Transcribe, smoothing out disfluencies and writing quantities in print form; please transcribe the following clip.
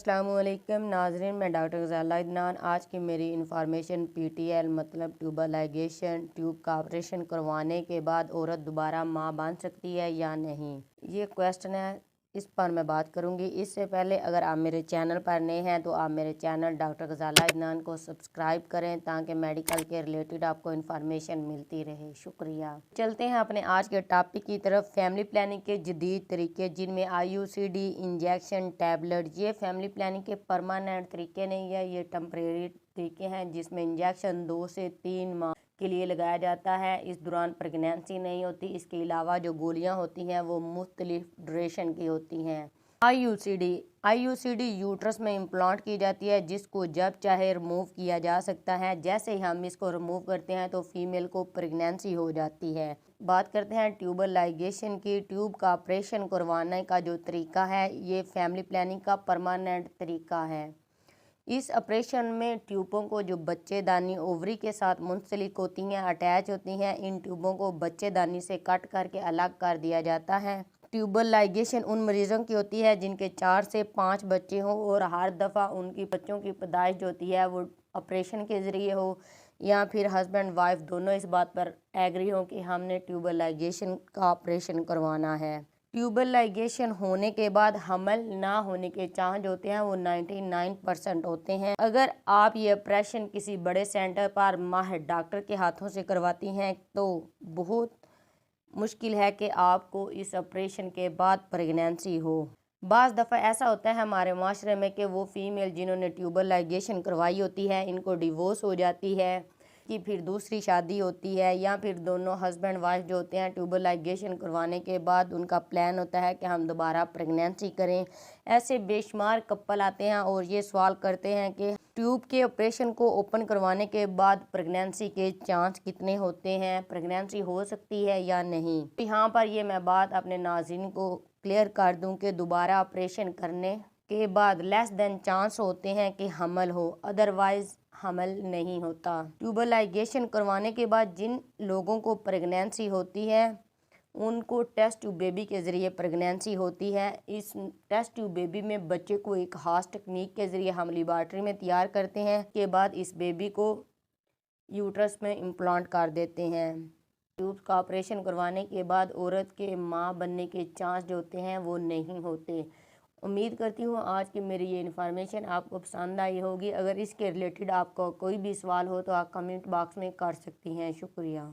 अस्सलामुअलैकुम नाज़रीन, मैं डॉक्टर ग़ज़ाला अदनान। आज की मेरी इन्फॉर्मेशन PTL मतलब ट्यूबर लाइगेशन, ट्यूब का ऑपरेशन करवाने के बाद औरत दोबारा माँ बन सकती है या नहीं, ये क्वेश्चन है। इस पर मैं बात करूंगी। इससे पहले अगर आप मेरे चैनल पर नए हैं तो आप मेरे चैनल डॉक्टर ग़ज़ाला अदनान को सब्सक्राइब करें ताकि मेडिकल के रिलेटेड आपको इन्फॉर्मेशन मिलती रहे। शुक्रिया। चलते हैं अपने आज के टॉपिक की तरफ। फैमिली प्लानिंग के जदीद तरीके, जिनमें IUCD, इंजेक्शन, टैबलेट। ये फैमिली प्लानिंग के परमानेंट तरीके नहीं है, ये टेम्परेरी तरीके हैं जिसमें इंजेक्शन 2 से 3 माह के लिए लगाया जाता है। इस दौरान प्रेगनेंसी नहीं होती। इसके अलावा जो गोलियां होती हैं वो मुख्तलिफ ड्यूरेशन की होती हैं। IUCD यूट्रस में इम्प्लांट की जाती है, जिसको जब चाहे रिमूव किया जा सकता है। जैसे ही हम इसको रिमूव करते हैं तो फीमेल को प्रेगनेंसी हो जाती है। बात करते हैं ट्यूबर लाइगेशन की। ट्यूब का ऑपरेशन करवाने का जो तरीका है, ये फैमिली प्लानिंग का परमानेंट तरीका है। इस ऑपरेशन में ट्यूबों को जो बच्चेदानी ओवरी के साथ मुंसलिक होती हैं, अटैच होती हैं, इन ट्यूबों को बच्चेदानी से कट करके अलग कर दिया जाता है। ट्यूबर लाइगेशन उन मरीजों की होती है जिनके 4 से 5 बच्चे हों और हर दफ़ा उनकी बच्चों की पैदाइश जो होती है वो ऑपरेशन के ज़रिए हो, या फिर हस्बैंड वाइफ दोनों इस बात पर एग्री हो कि हमने ट्यूबर लाइगेशन का ऑपरेशन करवाना है। ट्यूबर लाइगेशन होने के बाद हमल ना होने के चांस होते हैं वो 99% होते हैं। अगर आप ये ऑपरेशन किसी बड़े सेंटर पर माहिर डॉक्टर के हाथों से करवाती हैं तो बहुत मुश्किल है कि आपको इस ऑपरेशन के बाद प्रेगनेंसी हो। बाज़ दफ़ा ऐसा होता है हमारे माशरे में कि वो फीमेल जिन्होंने ट्यूबर लाइगेशन करवाई होती है, इनको डिवोर्स हो जाती है कि फिर दूसरी शादी होती है, या फिर दोनों हस्बैंड वाइफ जो होते हैं ट्यूबर लाइगेशन करवाने के बाद उनका प्लान होता है कि हम दोबारा प्रेगनेंसी करें। ऐसे बेशुमार कपल आते हैं और ये सवाल करते हैं कि ट्यूब के ऑपरेशन को ओपन करवाने के बाद प्रेगनेंसी के चांस कितने होते हैं, प्रेगनेंसी हो सकती है या नहीं। यहाँ पर ये मैं बात अपने नाज़रीन को क्लियर कर दूं कि दोबारा ऑपरेशन करने के बाद लेस देन चांस होते हैं कि हमल हो, अदरवाइज हमल नहीं होता। ट्यूबर लाइगेशन करवाने के बाद जिन लोगों को प्रेगनेंसी होती है उनको टेस्ट ट्यूब बेबी के ज़रिए प्रेगनेंसी होती है। इस टेस्ट ट्यूब बेबी में बच्चे को एक खास टेक्निक के ज़रिए हम लेबॉर्ट्री में तैयार करते हैं, के बाद इस बेबी को यूट्रस में इम्प्लांट कर देते हैं। ट्यूब का ऑपरेशन करवाने के बाद औरत के माँ बनने के चांस जो होते हैं वो नहीं होते। उम्मीद करती हूँ आज की मेरी ये इन्फॉर्मेशन आपको पसंद आई होगी। अगर इसके रिलेटेड आपका कोई भी सवाल हो तो आप कमेंट बॉक्स में कर सकती हैं। शुक्रिया।